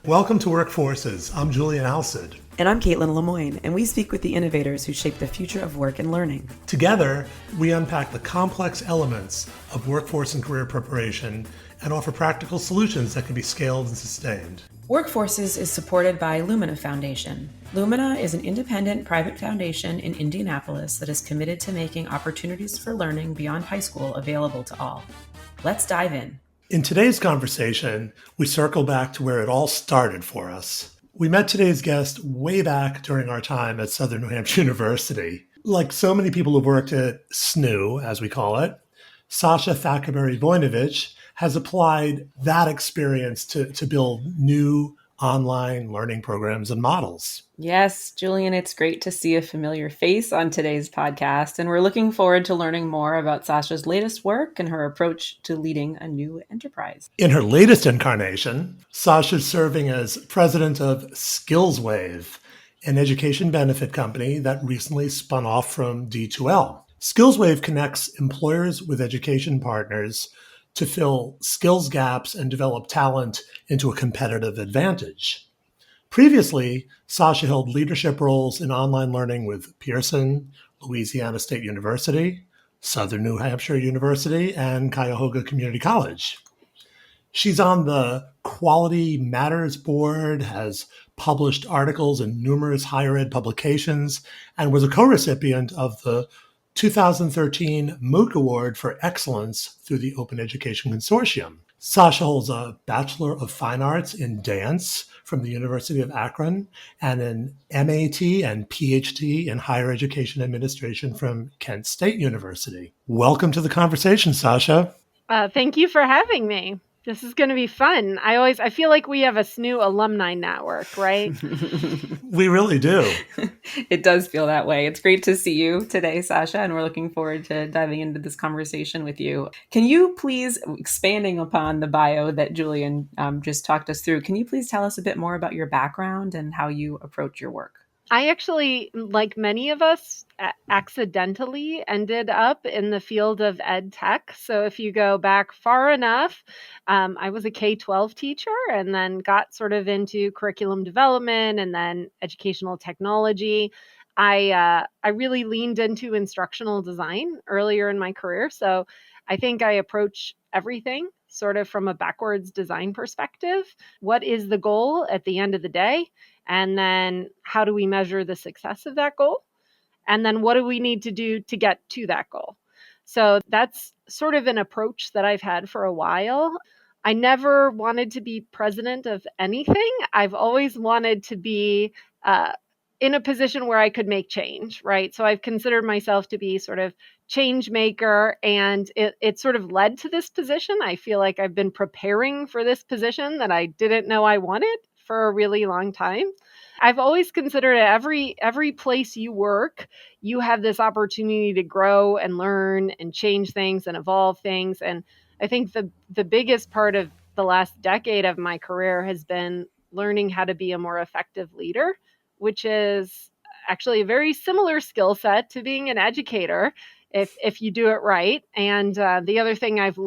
Welcome to Workforces. I'm Julian Alcid. And I'm Caitlin Lemoyne, and we speak with the innovators who shape the future of work and learning. Together, we unpack the complex elements of workforce and career preparation and offer practical solutions that can be scaled and sustained. Workforces is supported by Lumina Foundation. Lumina is an independent private foundation in Indianapolis that is committed to making opportunities for learning beyond high school available to all. Let's dive in. In today's conversation, we circle back to where it all started for us. We met today's guest way back during our time at Southern New Hampshire University. Like so many people who've worked at SNU, as we call it, Sasha Thackaberry Voinovich has applied that experience to build new online learning programs and models. Yes, Julian, it's great to see a familiar face on today's podcast, and we're looking forward to learning more about Sasha's latest work and her approach to leading a new enterprise. In her latest incarnation, Sasha's serving as president of SkillsWave, an education benefit company that recently spun off from D2L. SkillsWave connects employers with education partners to fill skills gaps and develop talent into a competitive advantage. Previously, Sasha held leadership roles in online learning with Pearson, Louisiana State University, Southern New Hampshire University, and Cuyahoga Community College. She's on the Quality Matters board, has published articles in numerous higher ed publications, and was a co-recipient of the 2013 MOOC Award for Excellence through the Open Education Consortium. Sasha holds a Bachelor of Fine Arts in Dance from the University of Akron and an MAT and PhD in Higher Education Administration from Kent State University. Welcome to the conversation, Sasha. Thank you for having me. This is going to be fun. I feel like we have a SNU alumni network, right? We really do. It does feel that way. It's great to see you today, Sasha, and we're looking forward to diving into this conversation with you. Can you please, expanding upon the bio that Julian just talked us through, can you please tell us a bit more about your background and how you approach your work? I actually, like many of us, accidentally ended up in the field of ed tech. So if you go back far enough, I was a K-12 teacher and then got sort of into curriculum development and then educational technology. I really leaned into instructional design earlier in my career. So I think I approach everything sort of from a backwards design perspective. What is the goal at the end of the day? And then how do we measure the success of that goal? And then what do we need to do to get to that goal? So that's sort of an approach that I've had for a while. I never wanted to be president of anything. I've always wanted to be in a position where I could make change, right? So I've considered myself to be sort of change maker, and it sort of led to this position. I feel like I've been preparing for this position that I didn't know I wanted for a really long time. I've always considered every place you work, you have this opportunity to grow and learn and change things and evolve things. And I think the biggest part of the last decade of my career has been learning how to be a more effective leader, which is actually a very similar skill set to being an educator if you do it right. And the other thing I've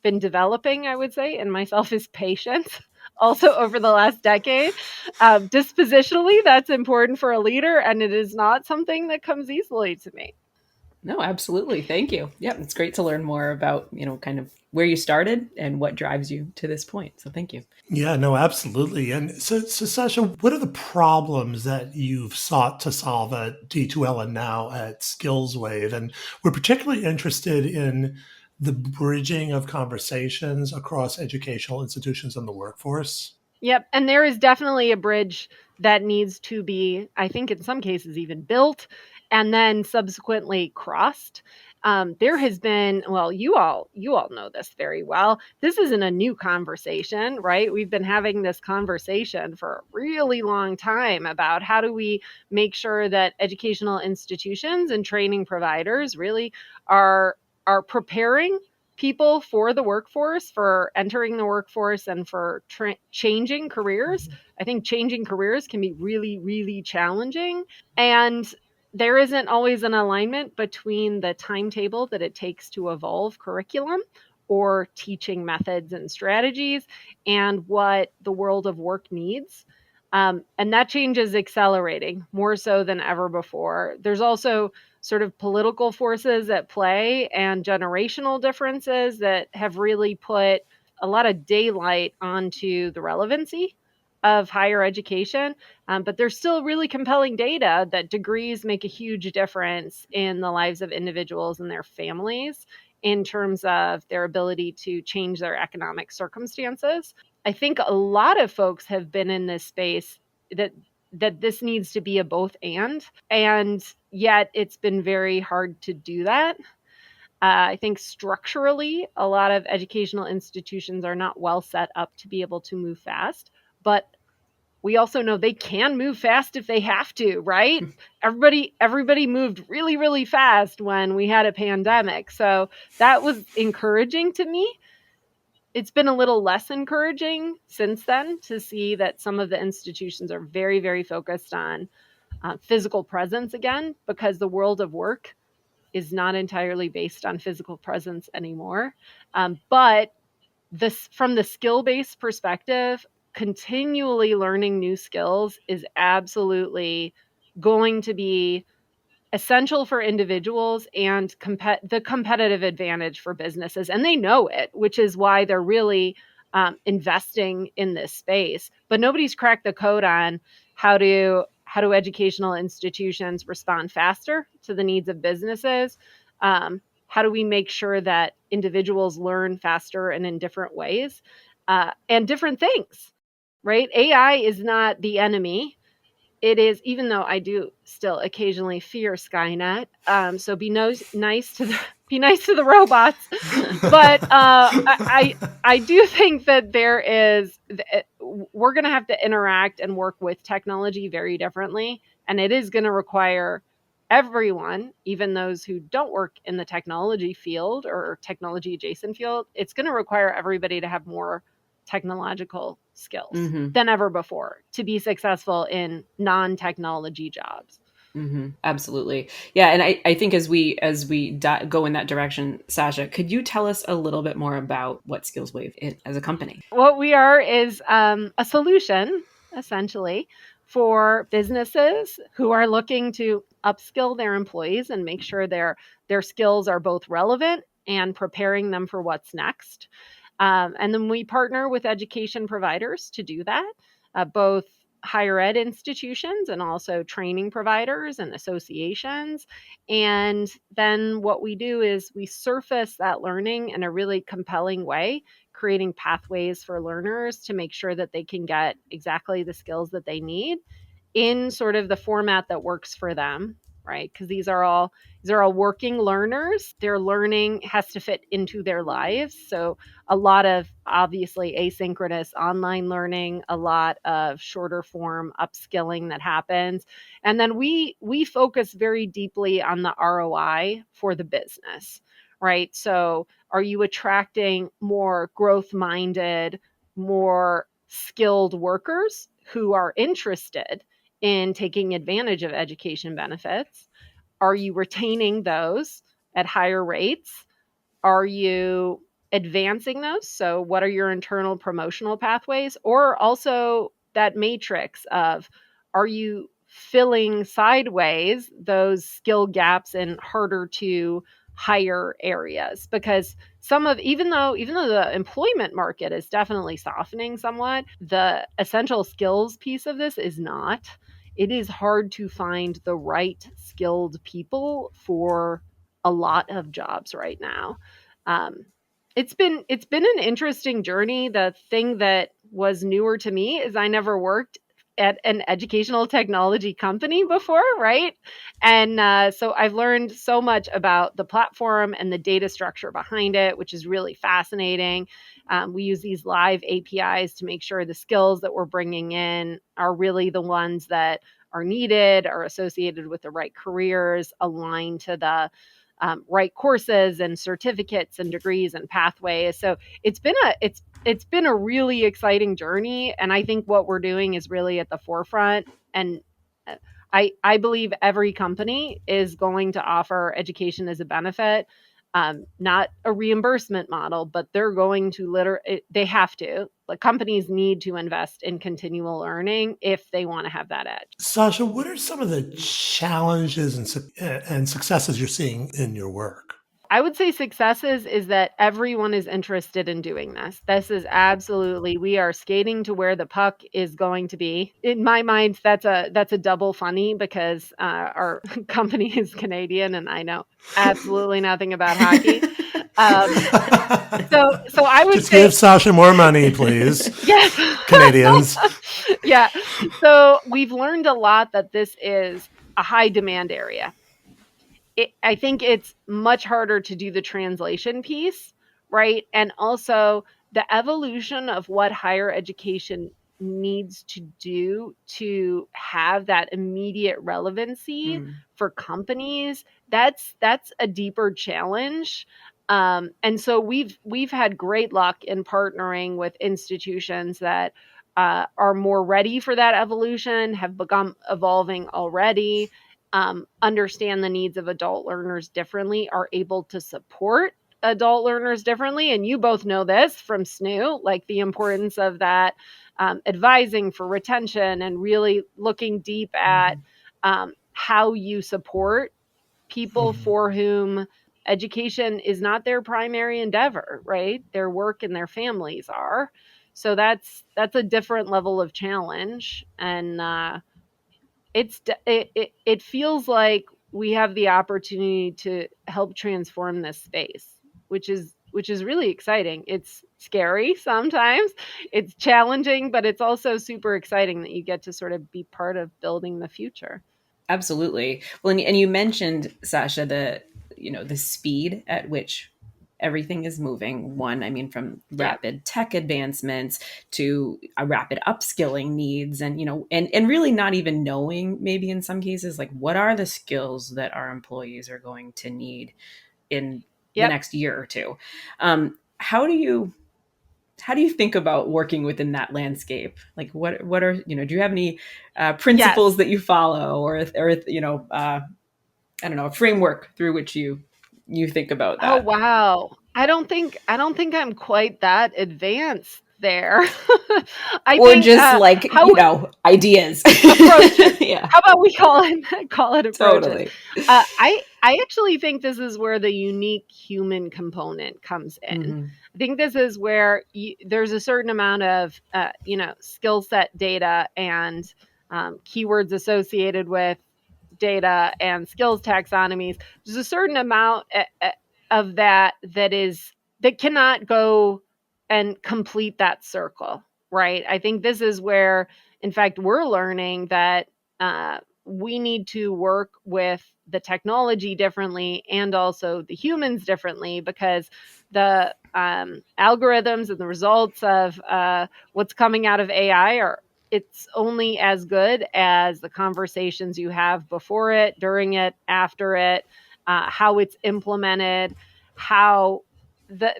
been developing, I would say, in myself is patience. Also over the last decade. Dispositionally, that's important for a leader, and it is not something that comes easily to me. No, absolutely. Thank you. Yeah, it's great to learn more about, kind of where you started and what drives you to this point. So thank you. Yeah, no, absolutely. And so Sasha, what are the problems that you've sought to solve at D2L and now at SkillsWave? And we're particularly interested in the bridging of conversations across educational institutions and the workforce. Yep. And there is definitely a bridge that needs to be, I think in some cases even built and then subsequently crossed. There has been, well, you all know this very well. This isn't a new conversation, right? We've been having this conversation for a really long time about how do we make sure that educational institutions and training providers really are preparing people for the workforce, for entering the workforce, and for changing careers. I think changing careers can be really, really challenging. And there isn't always an alignment between the timetable that it takes to evolve curriculum or teaching methods and strategies and what the world of work needs. And that change is accelerating more so than ever before. There's also sort of political forces at play and generational differences that have really put a lot of daylight onto the relevancy of higher education. But there's still really compelling data that degrees make a huge difference in the lives of individuals and their families in terms of their ability to change their economic circumstances. I think a lot of folks have been in this space that this needs to be a both and yet it's been very hard to do that. I think structurally, a lot of educational institutions are not well set up to be able to move fast, but we also know they can move fast if they have to, right? Everybody moved really, really fast when we had a pandemic. So that was encouraging to me. It's been a little less encouraging since then to see that some of the institutions are very, very focused on physical presence again, because the world of work is not entirely based on physical presence anymore. But this, from the skill-based perspective, continually learning new skills is absolutely going to be essential for individuals and the competitive advantage for businesses. And they know it, which is why they're really investing in this space. But nobody's cracked the code on how do educational institutions respond faster to the needs of businesses. How do we make sure that individuals learn faster and in different ways and different things, right? AI is not the enemy. It is, even though I do still occasionally fear Skynet. So be nice to the robots. But I do think that we're going to have to interact and work with technology very differently, and it is going to require everyone, even those who don't work in the technology field or technology adjacent field. It's going to require everybody to have more technological skills than ever before to be successful in non-technology jobs. Absolutely. Yeah. And I think as we go in that direction, Sasha, could you tell us a little bit more about what SkillsWave is as a company? What we are is a solution, essentially, for businesses who are looking to upskill their employees and make sure their skills are both relevant and preparing them for what's next. And then we partner with education providers to do that, both higher ed institutions and also training providers and associations. And then what we do is we surface that learning in a really compelling way, creating pathways for learners to make sure that they can get exactly the skills that they need in sort of the format that works for them, right? Because these are all working learners. Their learning has to fit into their lives. So a lot of obviously asynchronous online learning, a lot of shorter form upskilling that happens. And then we focus very deeply on the ROI for the business, right? So are you attracting more growth-minded, more skilled workers who are interested in taking advantage of education benefits? Are you retaining those at higher rates? Are you advancing those? So what are your internal promotional pathways? Or also that matrix of, are you filling sideways those skill gaps in harder to hire areas? Because even though the employment market is definitely softening somewhat, the essential skills piece of this is not. It is hard to find the right skilled people for a lot of jobs right now. It's been an interesting journey. The thing that was newer to me is I never worked at an educational technology company before, right? And so I've learned so much about the platform and the data structure behind it, which is really fascinating. We use these live APIs to make sure the skills that we're bringing in are really the ones that are needed, are associated with the right careers, aligned to the right courses and certificates and degrees and pathways. So it's been a really exciting journey, and I think what we're doing is really at the forefront. And I believe every company is going to offer education as a benefit. not a reimbursement model, but they're going to they have to. Like, companies need to invest in continual learning if they want to have that edge. Sasha, what are some of the challenges and successes you're seeing in your work? I would say successes is that everyone is interested in doing this. This is absolutely, we are skating to where the puck is going to be. In my mind, that's a double funny, because our company is Canadian and I know absolutely nothing about hockey. So I would Just say, give Sasha more money, please. yes, Canadians. yeah. So we've learned a lot that this is a high demand area. I think it's much harder to do the translation piece, right? And also the evolution of what higher education needs to do to have that immediate relevancy for companies. That's a deeper challenge. And so we've had great luck in partnering with institutions that are more ready for that evolution, have become evolving already, understand the needs of adult learners differently, are able to support adult learners differently. And you both know this from SNU, like the importance of that, advising for retention and really looking deep at how you support people for whom education is not their primary endeavor, right? Their work and their families are. So that's a different level of challenge. And it feels like we have the opportunity to help transform this space, which is really exciting. It's scary sometimes, it's challenging, but it's also super exciting that you get to sort of be part of building the future. Absolutely. Well, and you mentioned, Sasha, the speed at which everything is moving. One, I mean, from rapid tech advancements to a rapid upskilling needs, and and really not even knowing, maybe in some cases, like, what are the skills that our employees are going to need in the next year or two. How do you think about working within that landscape? Like, what are, do you have any principles that you follow, or I don't know, a framework through which you think about that? Oh, wow. I don't think I'm quite that advanced there. Ideas. Approaches. Yeah. How about we call it approaches? Totally. I actually think this is where the unique human component comes in. I think this is where there's a certain amount of skill set data and keywords associated with data and skills taxonomies. There's a certain amount of that cannot go and complete that circle, right? I think this is where, in fact, we're learning that we need to work with the technology differently and also the humans differently, because the algorithms and the results of what's coming out of AI it's only as good as the conversations you have before it, during it, after it, how it's implemented,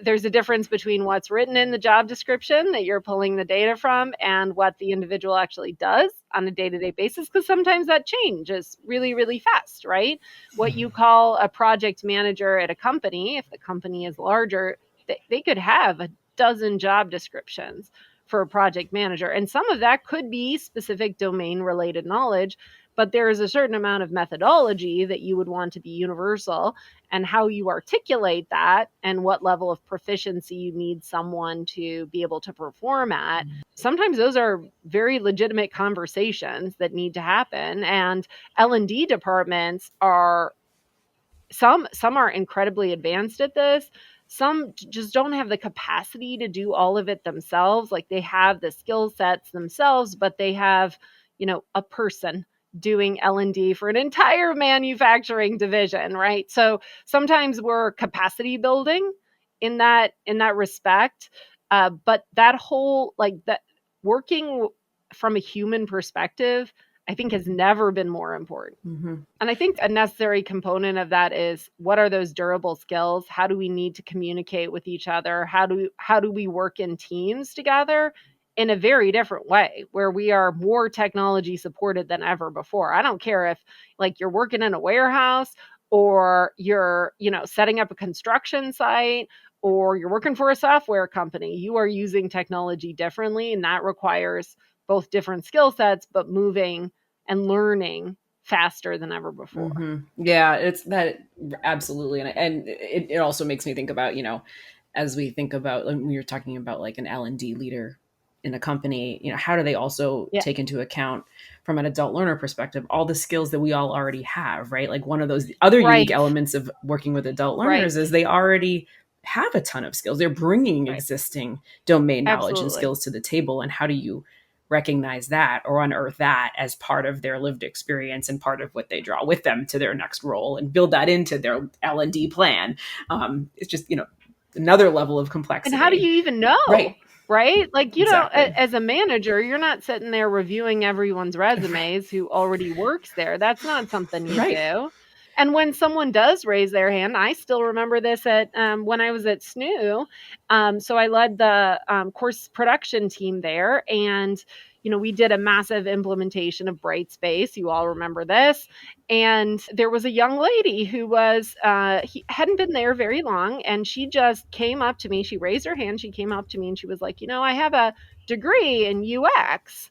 there's a difference between what's written in the job description that you're pulling the data from and what the individual actually does on a day-to-day basis, because sometimes that changes really, really fast, right? What you call a project manager at a company, if the company is larger, they could have a dozen job descriptions for a project manager. And some of that could be specific domain related knowledge, but there is a certain amount of methodology that you would want to be universal, and how you articulate that and what level of proficiency you need someone to be able to perform at. Sometimes those are very legitimate conversations that need to happen. And L&D departments are some are incredibly advanced at this. Some just don't have the capacity to do all of it themselves. Like, they have the skill sets themselves, but they have, a person doing L&D for an entire manufacturing division, right? So sometimes we're capacity building in that respect. But that whole, that working from a human perspective, I think, has never been more important. And I think a necessary component of that is, what are those durable skills? How do we need to communicate with each other? How do we work in teams together in a very different way, where we are more technology supported than ever before? I don't care if, like, you're working in a warehouse or you're, setting up a construction site, or you're working for a software company, you are using technology differently. And that requires both different skill sets, but moving and learning faster than ever before. Yeah, it's that absolutely. And it also makes me think about, as we think about, when you're talking about like an L&D leader in a company, how do they also take into account from an adult learner perspective, all the skills that we all already have, right? Like one of those other unique elements of working with adult learners is they already have a ton of skills. They're bringing existing domain knowledge and skills to the table. And how do you recognize that or unearth that as part of their lived experience and part of what they draw with them to their next role and build that into their L&D plan? It's just, another level of complexity. And how do you even know? Right? Like, as a manager, you're not sitting there reviewing everyone's resumes who already works there. That's not something you do. And when someone does raise their hand, I still remember this at when I was at SNU. So I led the course production team there, and we did a massive implementation of Brightspace. You all remember this. And there was a young lady who was he hadn't been there very long, and she just came up to me. She raised her hand. She came up to me and she was like, I have a degree in UX.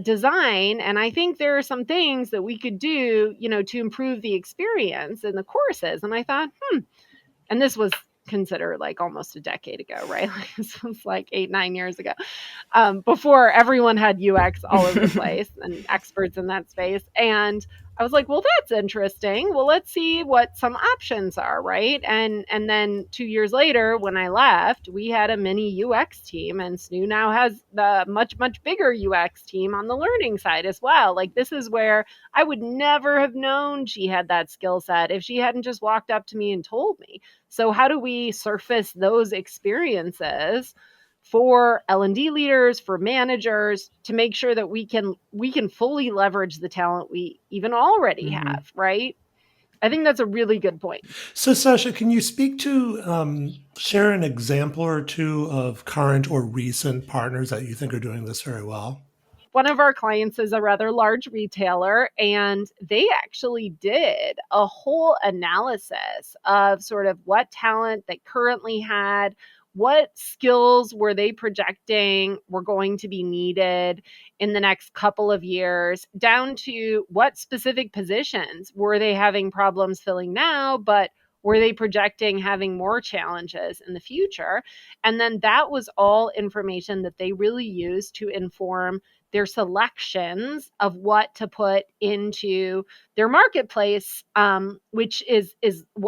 Design. And I think there are some things that we could do, to improve the experience in the courses. And I thought, and this was considered like almost a decade ago, right? Like this was like 8-9 years ago, before everyone had UX all over the place and experts in that space. And I was like, well, that's interesting. Well, let's see what some options are, right? And then 2 years later, when I left, we had a mini UX team, and SNU now has the much, much bigger UX team on the learning side as well. Like this is where I would never have known she had that skill set if she hadn't just walked up to me and told me. So how do we surface those experiences for L&D leaders, for managers, to make sure that we can fully leverage the talent we even already have, right? I think that's a really good point. So, Sasha, can you speak to share an example or two of current or recent partners that you think are doing this very well? One of our clients is a rather large retailer, and they actually did a whole analysis of sort of what talent they currently had, what skills were they projecting were going to be needed in the next couple of years, down to what specific positions were they having problems filling now, but were they projecting having more challenges in the future? And then that was all information that they really used to inform their selections of what to put into their marketplace, which is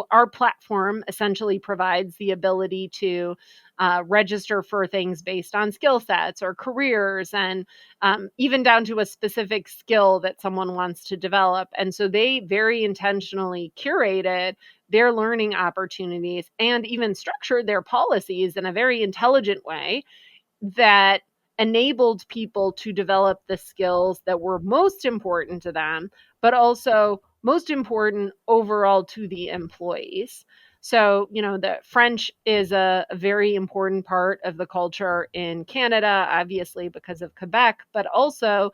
our platform essentially provides the ability to register for things based on skill sets or careers, and even down to a specific skill that someone wants to develop. And so they very intentionally curated their learning opportunities and even structured their policies in a very intelligent way that enabled people to develop the skills that were most important to them, but also most important overall to the employees. So, the French is a very important part of the culture in Canada, obviously because of Quebec, but also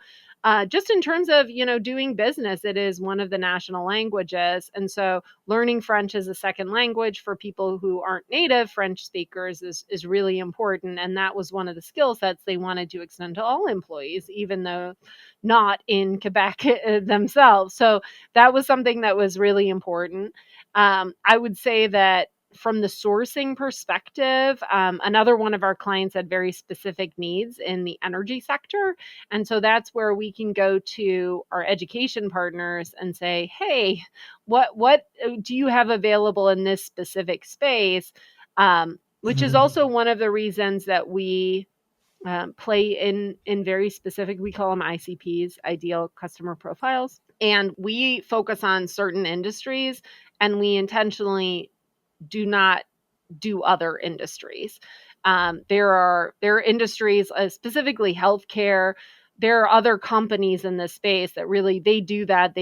just in terms of, doing business, it is one of the national languages. And so learning French as a second language for people who aren't native French speakers is really important. And that was one of the skill sets they wanted to extend to all employees, even though not in Quebec themselves. So that was something that was really important. I would say that from the sourcing perspective, another one of our clients had very specific needs in the energy sector. And so that's where we can go to our education partners and say, hey, what do you have available in this specific space? Which is also one of the reasons that we play in very specific, we call them ICPs, ideal customer profiles. And we focus on certain industries, and we intentionally do not do other industries. There are industries, specifically healthcare. There are other companies in this space that really, they do that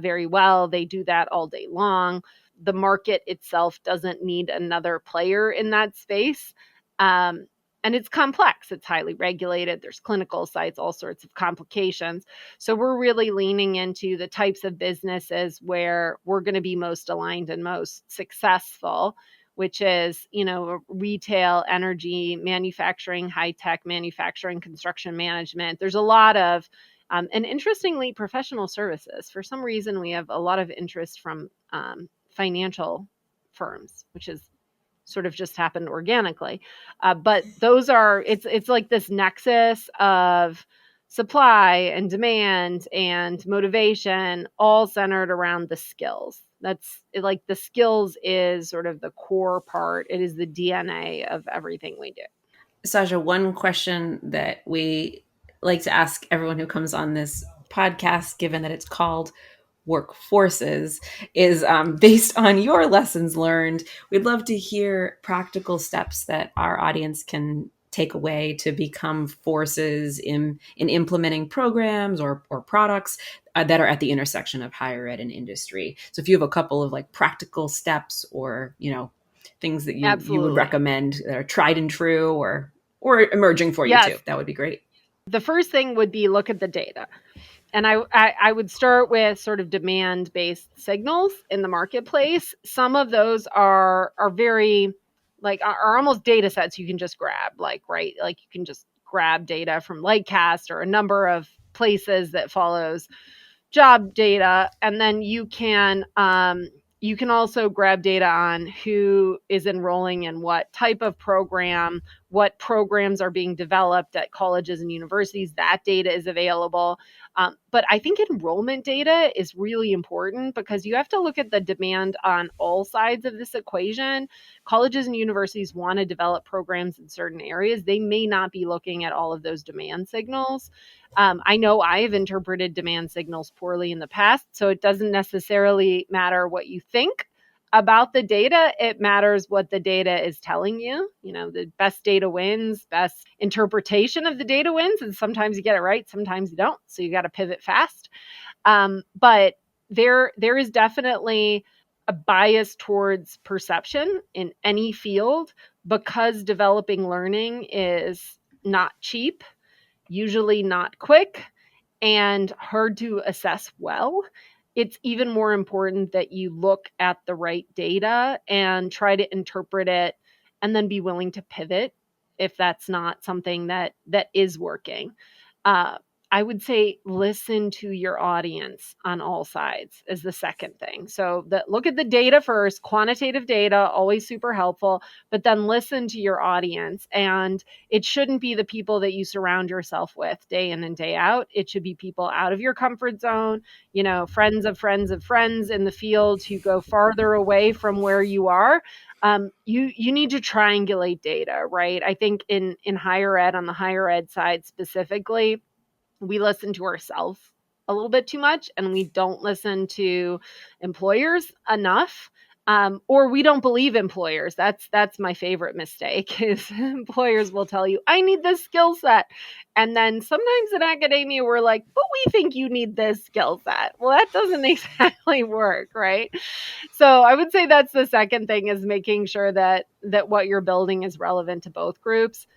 very well. They do that all day long. The market itself doesn't need another player in that space. And And it's complex. It's highly regulated. There's clinical sites, all sorts of complications. So we're really leaning into the types of businesses where we're going to be most aligned and most successful, which is, retail, energy, manufacturing, high-tech manufacturing, construction management. There's a lot of, and interestingly, professional services. For some reason, we have a lot of interest from financial firms, which is sort of just happened organically. But those are, it's like this nexus of supply and demand and motivation, all centered around the skills. That's like the skills is sort of the core part. It is the DNA of everything we do. Sasha, one question that we like to ask everyone who comes on this podcast, given that it's called Workforces, is based on your lessons learned. We'd love to hear practical steps that our audience can take away to become forces in implementing programs or products that are at the intersection of higher ed and industry. So if you have a couple of like practical steps or, things that you would recommend that are tried and true or emerging for you too, that would be great. The first thing would be look at the data. And I would start with sort of demand-based signals in the marketplace. Some of those are very, like, are almost data sets you can just grab, like, right? Like you can just grab data from Lightcast or a number of places that follows job data. And then you can also grab data on who is enrolling in what type of program, what programs are being developed at colleges and universities. That data is available. But I think enrollment data is really important because you have to look at the demand on all sides of this equation. Colleges and universities want to develop programs in certain areas. They may not be looking at all of those demand signals. I know I've interpreted demand signals poorly in the past, so it doesn't necessarily matter what you think about the data. It matters what the data is telling you. The best data wins, best interpretation of the data wins. And sometimes you get it right, sometimes you don't. So you got to pivot fast. But there is definitely a bias towards perception in any field because developing learning is not cheap, usually not quick, and hard to assess well. It's even more important that you look at the right data and try to interpret it and then be willing to pivot if that's not something that is working. I would say listen to your audience on all sides is the second thing. So look at the data first, quantitative data, always super helpful, but then listen to your audience. And it shouldn't be the people that you surround yourself with day in and day out. It should be people out of your comfort zone, friends of friends of friends in the field who go farther away from where you are. You need to triangulate data, right? I think in higher ed, on the higher ed side specifically, we listen to ourselves a little bit too much and we don't listen to employers enough. Or we don't believe employers. That's my favorite mistake is employers will tell you, I need this skill set. And then sometimes in academia, we're like, but we think you need this skill set. Well, that doesn't exactly work, right? So I would say that's the second thing is making sure that what you're building is relevant to both groups.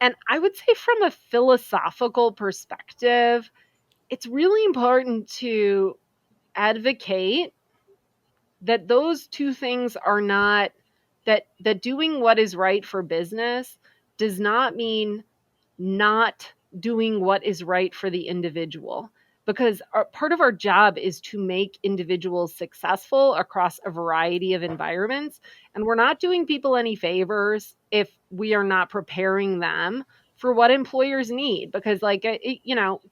And I would say from a philosophical perspective, it's really important to advocate that those two things are not, that doing what is right for business does not mean not doing what is right for the individual. Because part of our job is to make individuals successful across a variety of environments. And we're not doing people any favors if we are not preparing them for what employers need. Because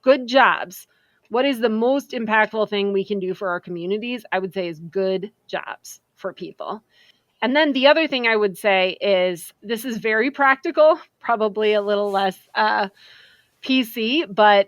good jobs, what is the most impactful thing we can do for our communities? I would say is good jobs for people. And then the other thing I would say is this is very practical, probably a little less PC, but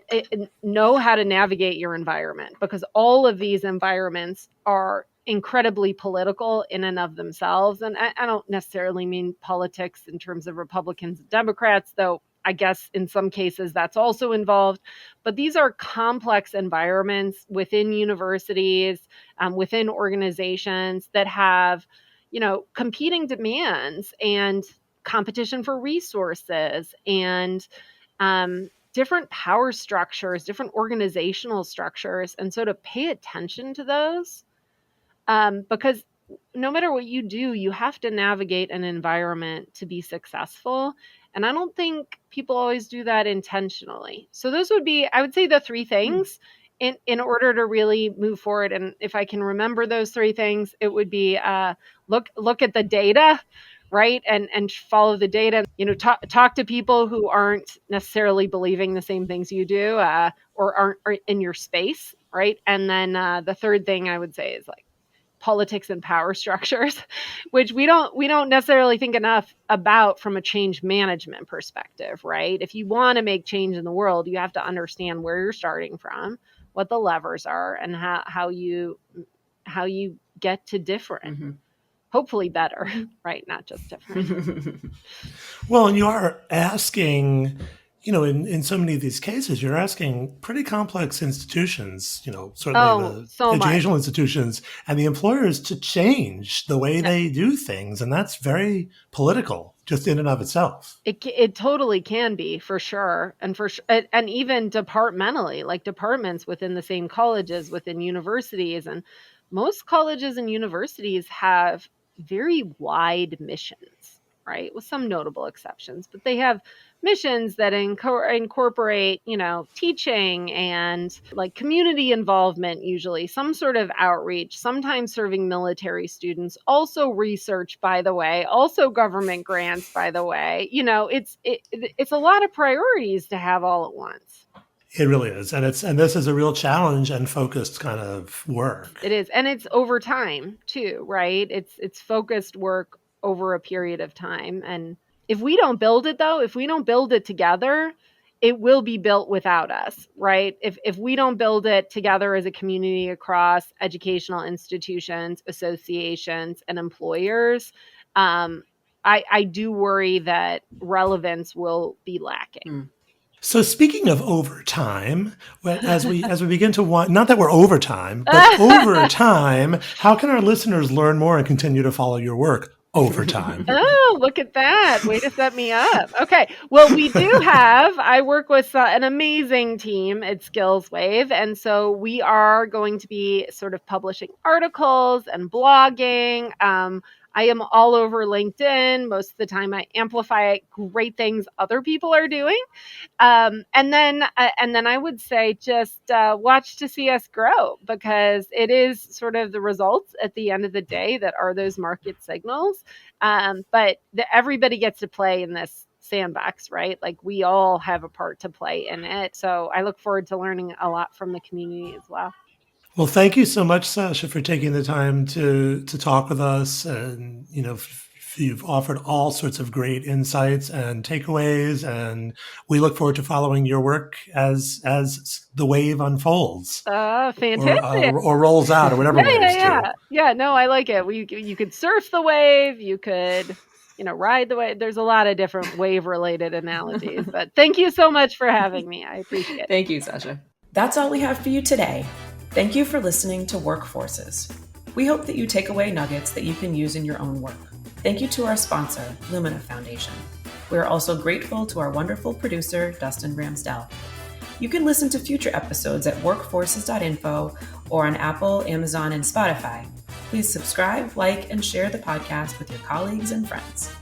know how to navigate your environment because all of these environments are incredibly political in and of themselves. And I don't necessarily mean politics in terms of Republicans and Democrats, though I guess in some cases that's also involved. But these are complex environments within universities, within organizations that have, competing demands and competition for resources and different power structures, different organizational structures. And so to pay attention to those, because no matter what you do, you have to navigate an environment to be successful. And I don't think people always do that intentionally. So those would be, I would say, the three things in order to really move forward. And if I can remember those three things, it would be look at the data, right? And follow the data, talk to people who aren't necessarily believing the same things you do, or aren't in your space, right? And then the third thing I would say is like politics and power structures, which we don't necessarily think enough about from a change management perspective, right? If you want to make change in the world, you have to understand where you're starting from, what the levers are, and how you get to different. Hopefully better, right? Not just different. Well, and you are asking, in so many of these cases, you're asking pretty complex institutions, certainly the educational institutions and the employers to change the way they do things. And that's very political just in and of itself. It totally can be, for sure. And and even departmentally, like departments within the same colleges, within universities. And most colleges and universities have very wide missions, right? With some notable exceptions, but they have missions that incorporate, teaching and like community involvement, usually some sort of outreach, sometimes serving military students, also research, by the way, also government grants, by the way. It's a lot of priorities to have all at once. It really is. And this is a real challenge and focused kind of work. It is. And it's over time too, right? It's focused work over a period of time. And if we don't build it though, if we don't build it together, it will be built without us, right? If we don't build it together as a community across educational institutions, associations, and employers, I do worry that relevance will be lacking. So speaking of overtime, as we begin to want, not that we're overtime, but over time, how can our listeners learn more and continue to follow your work over time? Oh, look at that. Way to set me up. Okay. Well, I work with an amazing team at SkillsWave. And so we are going to be sort of publishing articles and blogging. I am all over LinkedIn. Most of the time I amplify great things other people are doing. And then I would say just watch to see us grow, because it is sort of the results at the end of the day that are those market signals. But everybody gets to play in this sandbox, right? Like we all have a part to play in it. So I look forward to learning a lot from the community as well. Well, thank you so much, Sasha, for taking the time to talk with us. And, you've offered all sorts of great insights and takeaways, and we look forward to following your work as the wave unfolds. Fantastic. Or rolls out, or whatever waves do. Yeah, no, I like it. You could surf the wave, you could, ride the wave. There's a lot of different wave-related analogies. But thank you so much for having me. I appreciate it. Thank you, Sasha. That's all we have for you today. Thank you for listening to Workforces. We hope that you take away nuggets that you can use in your own work. Thank you to our sponsor, Lumina Foundation. We are also grateful to our wonderful producer, Dustin Ramsdell. You can listen to future episodes at workforces.info or on Apple, Amazon, and Spotify. Please subscribe, like, and share the podcast with your colleagues and friends.